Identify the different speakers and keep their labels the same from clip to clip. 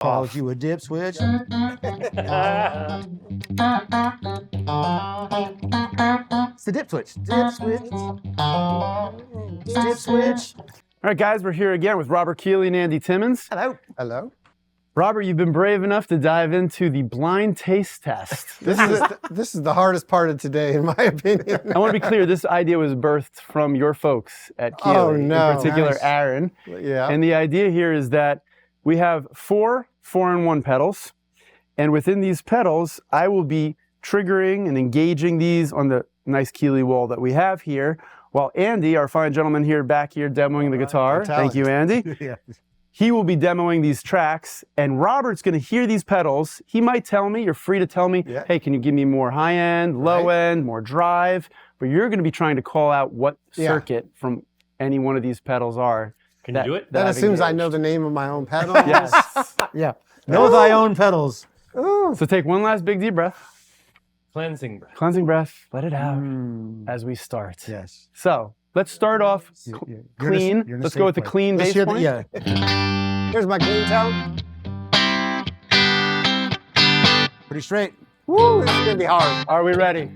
Speaker 1: Called you a dip switch.
Speaker 2: It's the dip switch. Dip switch. Dip switch.
Speaker 3: All right, guys, we're here again with Robert Keeley and Andy Timmons.
Speaker 2: Hello.
Speaker 1: Hello.
Speaker 3: Robert, you've been brave enough to dive into the blind taste test.
Speaker 1: This is the hardest part of today, in my opinion.
Speaker 3: I want to be clear, this idea was birthed from your folks at Keeley,
Speaker 1: Oh, no.
Speaker 3: in particular
Speaker 1: Nice.
Speaker 3: Aaron.
Speaker 1: Yeah.
Speaker 3: And the idea here is that we have 4 4-in-1 pedals, and within these pedals, I will be triggering and engaging these on the nice Keeley wall that we have here, while Andy, our fine gentleman here back here demoing the guitar, thank you, Andy,
Speaker 2: Yeah.
Speaker 3: he will be demoing these tracks, and Robert's going to hear these pedals. He might tell me, you're free to tell me,
Speaker 1: Yeah.
Speaker 3: hey, can you give me more high end, low end, more drive? But you're going to be trying to call out what circuit from any one of these pedals are.
Speaker 4: Can you do it?
Speaker 1: That
Speaker 3: I've
Speaker 1: assumes I
Speaker 3: engaged.
Speaker 1: know the name of my own pedal.
Speaker 3: Yes.
Speaker 2: Yeah. Know thy own pedals.
Speaker 1: Ooh.
Speaker 3: So take one last big deep breath.
Speaker 4: Cleansing breath.
Speaker 3: Cleansing breath. Let it out as we start.
Speaker 2: Yes.
Speaker 3: So let's start off clean. Let's go with the clean bass point.
Speaker 2: Yeah.
Speaker 1: Here's my clean tone.
Speaker 2: Pretty straight.
Speaker 1: Woo, this is gonna be hard.
Speaker 3: Are we ready?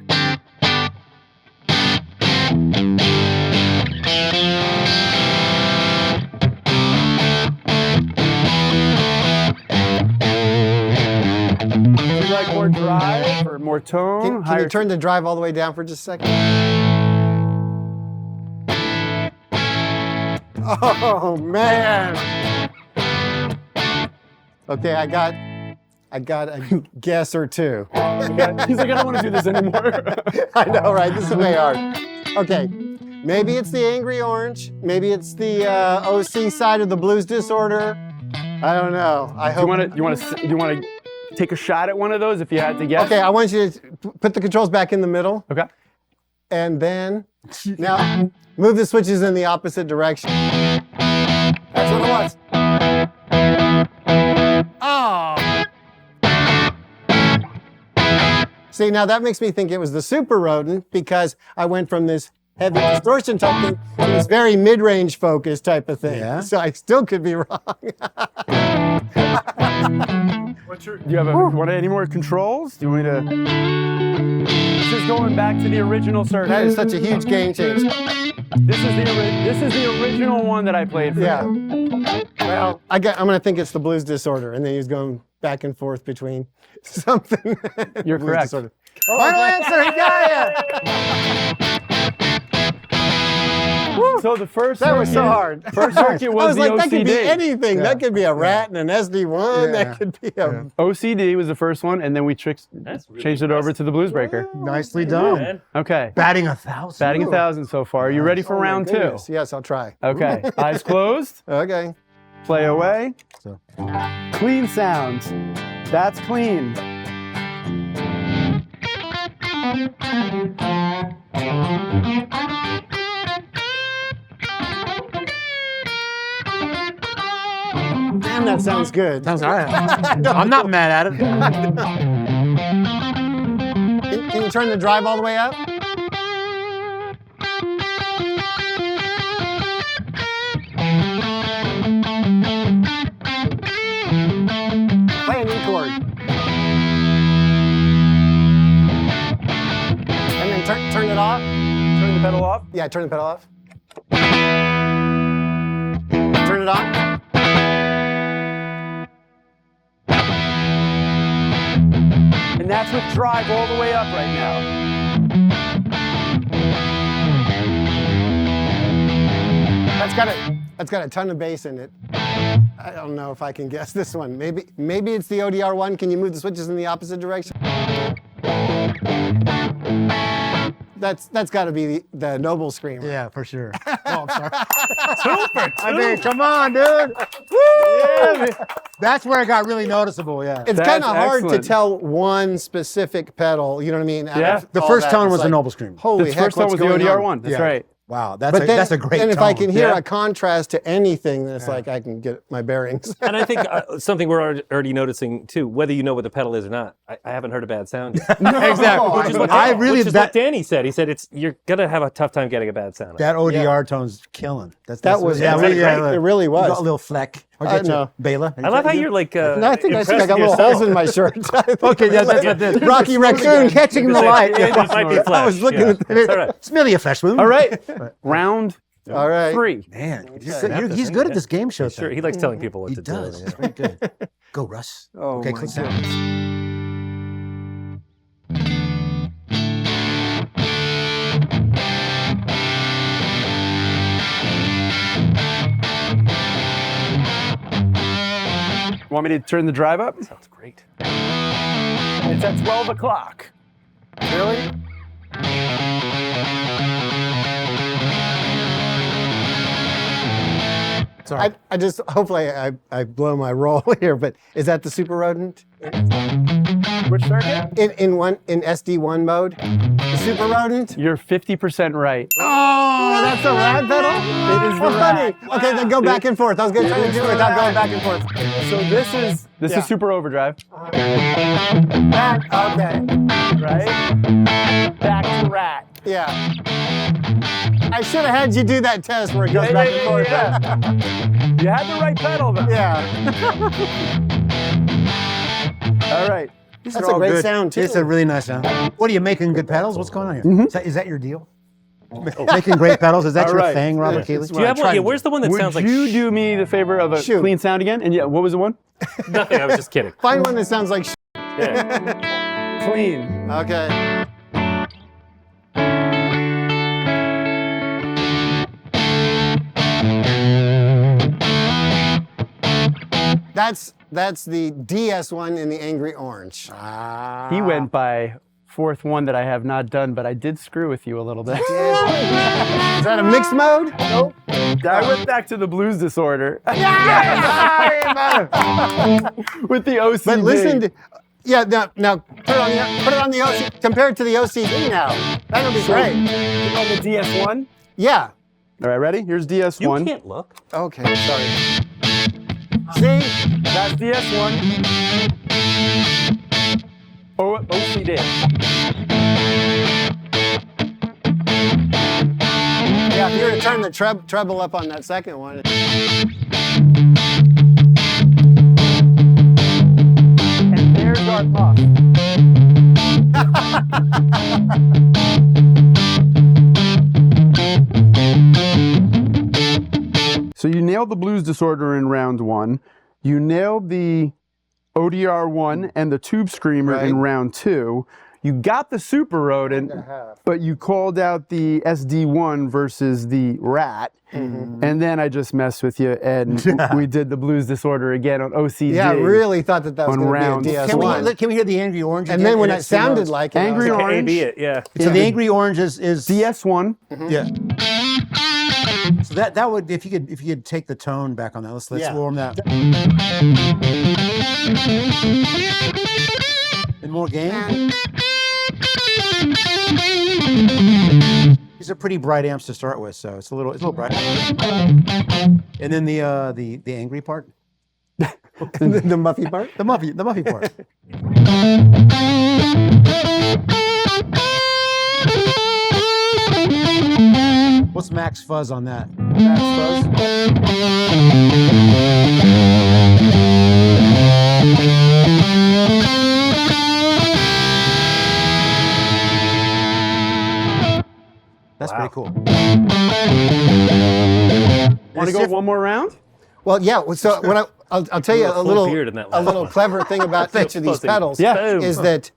Speaker 3: Would you like more drive or more tone?
Speaker 1: Can you turn the drive all the way down for just a second? Oh man. Okay, I got a guess or two.
Speaker 3: He's like, I don't want to do this anymore.
Speaker 1: I know, right? This is way hard. Okay, maybe it's the Angry Orange. Maybe it's the OC side of the Blues Disorder. I don't know. I
Speaker 3: Do
Speaker 1: hope.
Speaker 3: you want to take a shot at one of those if you had to guess?
Speaker 1: Okay, I want you to put the controls back in the middle,
Speaker 3: Okay.
Speaker 1: and then now move the switches in the opposite direction. That's what it was. Oh. See, now that makes me think it was the Super Rodent because I went from this heavy distortion type thing to this very mid-range focus type of thing.
Speaker 2: Yeah.
Speaker 1: So I still could be wrong.
Speaker 3: Do you have want any more controls? Do you want me to? This is going back to the original circuit.
Speaker 1: That is such a huge game change.
Speaker 3: This is the original one that I played for
Speaker 1: Yeah.
Speaker 3: you.
Speaker 1: Well, I'm going to think it's the Blues Disorder, and then he's going back and forth between something.
Speaker 3: You're
Speaker 1: Blues
Speaker 3: correct.
Speaker 1: Disorder.
Speaker 2: Final answer, he got it!
Speaker 3: So the first
Speaker 1: That was so
Speaker 3: circuit-
Speaker 1: hard.
Speaker 3: First circuit
Speaker 1: I
Speaker 3: was
Speaker 1: was
Speaker 3: the
Speaker 1: like,
Speaker 3: OCD.
Speaker 1: that could be anything.
Speaker 2: Yeah.
Speaker 1: That could be a rat and an SD1.
Speaker 2: Yeah.
Speaker 1: That could be a...
Speaker 3: OCD was the first one, and then we
Speaker 4: That's really
Speaker 3: changed it over
Speaker 4: impressive.
Speaker 3: to the Blues Breaker.
Speaker 2: Nicely done.
Speaker 4: Man.
Speaker 3: Okay.
Speaker 2: Batting 1,000.
Speaker 3: Batting 1,000 so far. Are you ready for
Speaker 1: Oh, my
Speaker 3: round 2?
Speaker 1: goodness. Yes, I'll try.
Speaker 3: Okay. Eyes closed.
Speaker 1: Okay.
Speaker 3: Play away.
Speaker 2: So.
Speaker 3: Clean sounds. That's clean.
Speaker 1: Damn, that sounds good.
Speaker 2: Sounds all right. I'm not mad at it.
Speaker 1: Can you turn the drive all the way up? Play an E chord. And then turn it off.
Speaker 3: Turn the pedal off.
Speaker 1: Yeah, turn the pedal off. Turn it on.
Speaker 3: And that's with drive all the way up right now.
Speaker 1: That's got a ton of bass in it. I don't know if I can guess this one. Maybe it's the ODR one. Can you move the switches in the opposite direction? That's got to be the Noble Screamer.
Speaker 2: Yeah, for sure. Oh, I'm sorry.
Speaker 4: Super.
Speaker 2: I mean, come on, dude.
Speaker 3: Yeah.
Speaker 2: That's where it got really noticeable, yeah.
Speaker 1: It's
Speaker 3: That's
Speaker 1: kind of hard to
Speaker 3: excellent.
Speaker 1: tell one specific pedal. You know what I mean? Out
Speaker 3: Yeah.
Speaker 1: of
Speaker 2: The
Speaker 1: all
Speaker 2: first
Speaker 1: that,
Speaker 2: tone
Speaker 1: it's
Speaker 2: was the
Speaker 1: like,
Speaker 2: Noble Screamer.
Speaker 1: Holy
Speaker 3: The
Speaker 1: heck,
Speaker 3: first one
Speaker 1: what's
Speaker 3: was the
Speaker 1: going
Speaker 3: ODR
Speaker 1: on?
Speaker 3: one. That's
Speaker 2: Yeah.
Speaker 3: right.
Speaker 2: Wow, that's
Speaker 1: But then,
Speaker 2: that's a great
Speaker 1: and if I
Speaker 2: tone.
Speaker 1: can hear
Speaker 3: Yeah.
Speaker 1: a contrast to anything, then it's like I can get my bearings.
Speaker 4: And I think something we're already noticing too, whether you know what the pedal is or not, I haven't heard a bad sound yet.
Speaker 2: Exactly.
Speaker 4: Which is what
Speaker 2: I really
Speaker 4: what
Speaker 2: that
Speaker 4: Danny said. He said you're gonna have a tough time getting a bad sound.
Speaker 2: that ODR tone's killing.
Speaker 1: That was
Speaker 2: yeah,
Speaker 1: great.
Speaker 2: really, yeah,
Speaker 1: It really was.
Speaker 2: Got a little fleck.
Speaker 1: No.
Speaker 2: Bela.
Speaker 4: I love how you're like.
Speaker 1: No, I think I got
Speaker 4: impressing
Speaker 1: little holes
Speaker 4: yourself.
Speaker 1: in my shirt.
Speaker 2: Okay, that's
Speaker 1: Rocky Raccoon catching the light.
Speaker 4: It might be
Speaker 1: I
Speaker 4: flash.
Speaker 1: was looking
Speaker 4: yeah.
Speaker 1: at
Speaker 4: It's all right.
Speaker 2: It's merely a flesh wound.
Speaker 3: All right, round
Speaker 1: All right.
Speaker 3: 3.
Speaker 2: Man,
Speaker 4: Okay.
Speaker 2: he's good at this game show
Speaker 4: Sure,
Speaker 2: thing.
Speaker 4: he likes telling people what
Speaker 2: He
Speaker 4: to
Speaker 2: does.
Speaker 4: do.
Speaker 2: It's very good. Go, Russ.
Speaker 1: Oh,
Speaker 2: Okay,
Speaker 1: my
Speaker 2: click sound.
Speaker 3: Want me to turn the drive up?
Speaker 4: Sounds great.
Speaker 3: It's at 12 o'clock.
Speaker 1: Really?
Speaker 2: Sorry.
Speaker 1: I just, hopefully I blow my roll here, but is that the Super Rodent?
Speaker 3: Which circuit?
Speaker 1: In SD1 mode? The Super Rodent?
Speaker 3: You're 50% right.
Speaker 1: Oh, that's the rat pedal?
Speaker 3: It is the
Speaker 1: Oh, funny.
Speaker 3: rat.
Speaker 1: Okay, then go back and forth. I was going to try to do it without going back and forth.
Speaker 3: So this
Speaker 1: Yeah.
Speaker 3: is Super Overdrive,
Speaker 1: Back, okay.
Speaker 3: right? Back to rat.
Speaker 1: Yeah. I should have had you do that test where it goes back and forth.
Speaker 3: You had the right pedal though.
Speaker 1: Yeah.
Speaker 3: All right.
Speaker 2: These
Speaker 1: That's
Speaker 2: are
Speaker 1: a
Speaker 2: all
Speaker 1: great
Speaker 2: good.
Speaker 1: sound, too.
Speaker 2: It's a really nice sound. What are you making good pedals? What's going on here?
Speaker 3: Mm-hmm.
Speaker 2: Is that your deal? Making great pedals? Is that
Speaker 3: All
Speaker 2: your
Speaker 3: right.
Speaker 2: thing, Robert
Speaker 1: Yeah.
Speaker 2: Keeley?
Speaker 4: Do you have one? Yeah, where's the one that
Speaker 3: Would
Speaker 4: sounds like
Speaker 3: you do me the favor of a
Speaker 1: Shoot.
Speaker 3: clean sound again? And yeah, what was the one?
Speaker 4: nothing? I was just kidding.
Speaker 1: Find one that sounds like
Speaker 4: Yeah.
Speaker 3: Clean.
Speaker 1: Okay. That's the DS one in the Angry Orange.
Speaker 3: He went by fourth one that I have not done, but I did screw with you a little bit.
Speaker 1: Is that a mixed mode? Nope.
Speaker 3: I went back to the blues disorder with the OCD.
Speaker 1: But listen to, yeah, now put it on the OC, compare it to the OCD now. That'll be great.
Speaker 3: on the DS1.
Speaker 1: Yeah.
Speaker 3: All right, ready? Here's
Speaker 4: You
Speaker 3: DS1.
Speaker 4: can't look.
Speaker 1: Okay, sorry. See?
Speaker 3: That's DS1. Oh, OCD.
Speaker 1: Yeah, if you were to turn the treble up on that second one.
Speaker 3: And there's our puff. So you nailed the blues disorder in round 1. You nailed the ODR 1 and the tube screamer in
Speaker 1: Right.
Speaker 3: round 2. You got the Super Rodent, but you called out the SD1 versus the Rat. And then I just messed with you, and we did the blues disorder again on OCD.
Speaker 1: Yeah, I really thought that was
Speaker 3: On
Speaker 1: going
Speaker 3: round
Speaker 1: to be a
Speaker 2: Can
Speaker 1: DS1.
Speaker 2: we hear the Angry Orange
Speaker 1: And
Speaker 2: again?
Speaker 1: then when
Speaker 2: in
Speaker 1: it
Speaker 2: its two
Speaker 1: sounded
Speaker 2: notes?
Speaker 1: like it,
Speaker 3: Angry
Speaker 1: I was like,
Speaker 3: Orange.
Speaker 4: A/B it, yeah.
Speaker 2: So the Angry Orange is
Speaker 3: DS1.
Speaker 2: yeah. So that would if you could take the tone back on that. Let's
Speaker 1: Yeah.
Speaker 2: warm that. And more gain. These are pretty bright amps to start with, so it's a little bright. And then the angry part,
Speaker 1: the Muffy part?
Speaker 2: the Muffy part. What's max fuzz on that?
Speaker 1: Max fuzz.
Speaker 2: That's pretty cool.
Speaker 3: Want to go one more round?
Speaker 1: Well, yeah. So when I'll tell you a
Speaker 4: full
Speaker 1: little
Speaker 4: beard in that last
Speaker 1: little clever thing about each of these
Speaker 4: Pussy.
Speaker 1: pedals
Speaker 3: Yeah.
Speaker 1: is that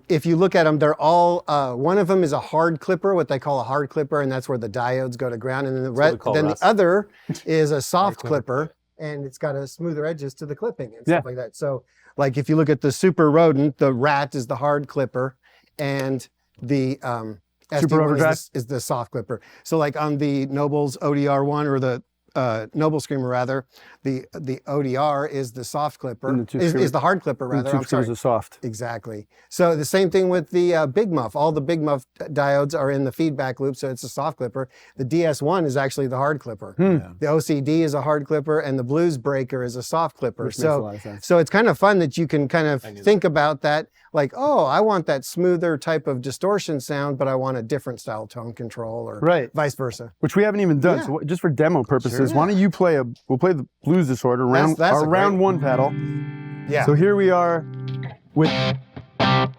Speaker 1: if you look at them, they're all one of them is a hard clipper, what they call a hard clipper, and that's where the diodes go to ground, and then
Speaker 4: what we call
Speaker 1: the
Speaker 4: Russ.
Speaker 1: other is a soft clipper, and it's got a smoother edges to the clipping and stuff like that. So, like if you look at the Super Rodent, the Rat is the hard clipper, and the SD1
Speaker 3: Overdrive?
Speaker 1: is the soft clipper. So like on the Noble's ODR1 or the Noble Screamer rather, the ODR is the soft clipper,
Speaker 3: And the tube
Speaker 1: is
Speaker 3: screamer-
Speaker 1: the hard clipper rather.
Speaker 3: Tube
Speaker 1: I'm sorry.
Speaker 3: screamers are soft.
Speaker 1: Exactly. So the same thing with the Big Muff. All the Big Muff diodes are in the feedback loop, so it's a soft clipper. The DS1 is actually the hard clipper. The OCD is a hard clipper, and the Blues Breaker is a soft clipper.
Speaker 3: Which makes a lot of sense.
Speaker 1: So it's kind of fun that you can kind of think about that. Like, oh, I want that smoother type of distortion sound, but I want a different style tone control, or
Speaker 3: Right.
Speaker 1: vice versa.
Speaker 3: Which we haven't even done.
Speaker 1: Yeah.
Speaker 3: So just for demo purposes, is why don't you play we'll play the Blues Disorder,
Speaker 1: That's
Speaker 3: our
Speaker 1: a
Speaker 3: round
Speaker 1: great-
Speaker 3: 1 pedal.
Speaker 1: Yeah.
Speaker 3: So here we are with,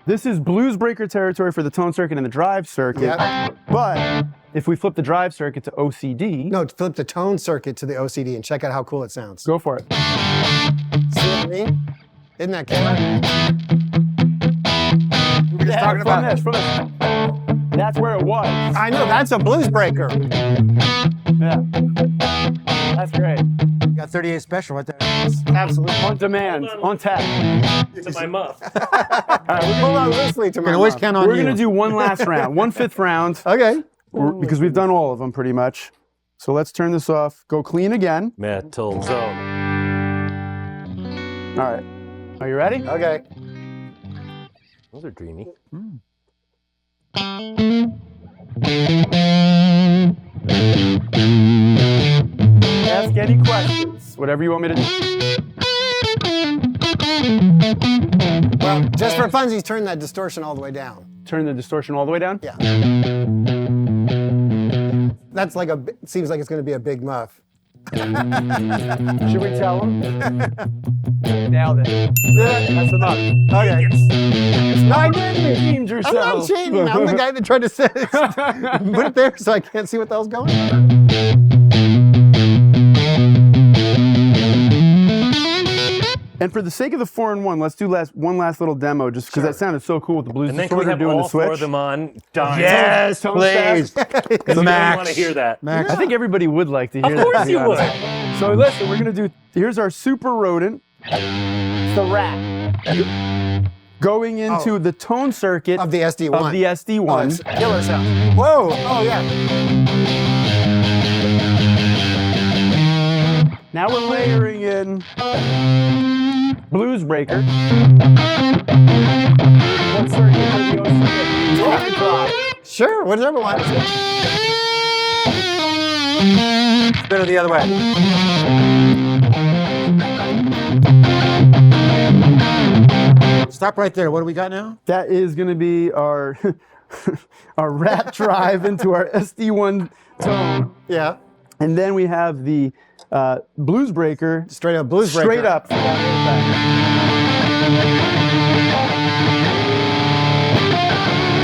Speaker 3: this is blues breaker territory for the tone circuit and the drive circuit.
Speaker 1: Yep.
Speaker 3: But if we flip the drive circuit to OCD,
Speaker 1: No, flip the tone circuit to the OCD and check out how cool it sounds.
Speaker 3: go for it.
Speaker 1: See what I mean? Isn't that cool?
Speaker 2: We were just talking
Speaker 3: from
Speaker 2: about
Speaker 3: this, from this. That's where it was.
Speaker 1: I know, that's a blues breaker.
Speaker 3: Yeah. That's great.
Speaker 2: you got 38 special right there.
Speaker 1: Absolutely.
Speaker 3: On demand, on tap.
Speaker 4: To my muff.
Speaker 3: All right,
Speaker 1: Hold on loosely to
Speaker 2: You
Speaker 1: my
Speaker 2: can always
Speaker 1: mouth.
Speaker 2: count on
Speaker 3: we're
Speaker 2: you.
Speaker 3: going to do one last round, 1/5 round,
Speaker 1: Okay.
Speaker 3: because we've done all of them pretty much. So let's turn this off. Go clean again.
Speaker 4: Metal Zone.
Speaker 3: All right. Are you ready?
Speaker 1: Okay.
Speaker 4: Those are dreamy.
Speaker 3: Ask any questions, whatever you want me to do.
Speaker 1: Well, just for funsies, turn that distortion all the way down.
Speaker 3: Turn the distortion all the way down?
Speaker 1: Yeah. That's like seems like it's going to be a big muff.
Speaker 3: Should we tell them? Nailed it. That's enough.
Speaker 1: Okay.
Speaker 3: No, I didn't. Redeemed
Speaker 1: I'm
Speaker 3: yourself.
Speaker 1: not cheating. I'm the guy that tried to put it there so I can't see what the hell's going on.
Speaker 3: And for the sake of the 4-in-1, let's do one last little demo, just because that sounded so cool with the Blues
Speaker 4: And then can we
Speaker 3: Disorder
Speaker 4: have
Speaker 3: doing
Speaker 4: all
Speaker 3: the switch.
Speaker 4: 4 of them on?
Speaker 2: Yes,
Speaker 3: Tone
Speaker 2: please.
Speaker 3: staff.
Speaker 4: I want to hear that.
Speaker 2: Max.
Speaker 3: I think everybody would like to hear that.
Speaker 4: Of course
Speaker 3: to be
Speaker 4: you
Speaker 3: honest.
Speaker 4: would.
Speaker 3: So listen, we're gonna do. Here's our Super Rodent, the Rat, going into the tone circuit
Speaker 1: Of the SD1.
Speaker 3: Of the SD1.
Speaker 1: It's killer sound. Whoa. Oh, yeah.
Speaker 3: Now we're layering in Blues Breaker. What circuit for the OCD? Overdrive.
Speaker 1: Sure. Whatever one.
Speaker 2: Spin it the other way. Stop right there. What do we got now?
Speaker 3: That is going to be our our Rat drive into our SD1 tone,
Speaker 1: Yeah.
Speaker 3: and then we have the Blues Breaker
Speaker 1: Straight up blues breaker.
Speaker 3: straight up.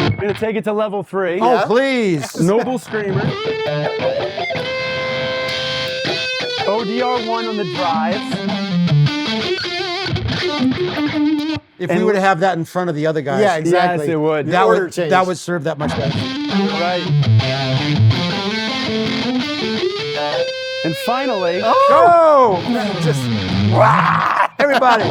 Speaker 3: We're going to take it to level 3.
Speaker 2: Oh, please.
Speaker 3: Noble Screamer. ODR1 on the drive.
Speaker 2: If we were to have that in front of the other guys,
Speaker 1: Yeah, exactly.
Speaker 3: Yes, it would.
Speaker 1: The order change.
Speaker 2: that would serve that much better.
Speaker 3: Right. And finally,
Speaker 1: Oh! Just
Speaker 2: Everybody.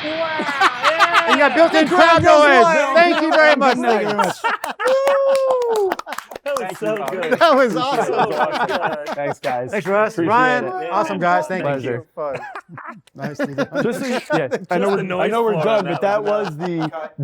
Speaker 2: And you got built-in crowd noise. Thank you very much. Thank you very much.
Speaker 4: That was so good.
Speaker 1: that was awesome.
Speaker 3: thanks, guys.
Speaker 2: Thanks, Russ.
Speaker 3: Appreciate
Speaker 2: Ryan,
Speaker 3: it.
Speaker 2: awesome guys. Thank
Speaker 3: Pleasure.
Speaker 2: you. Nice to meet you.
Speaker 3: Just so you- yeah, I know
Speaker 4: the
Speaker 3: we're
Speaker 4: noise
Speaker 3: done,
Speaker 4: floor
Speaker 3: but
Speaker 4: on
Speaker 3: that
Speaker 4: that
Speaker 3: was the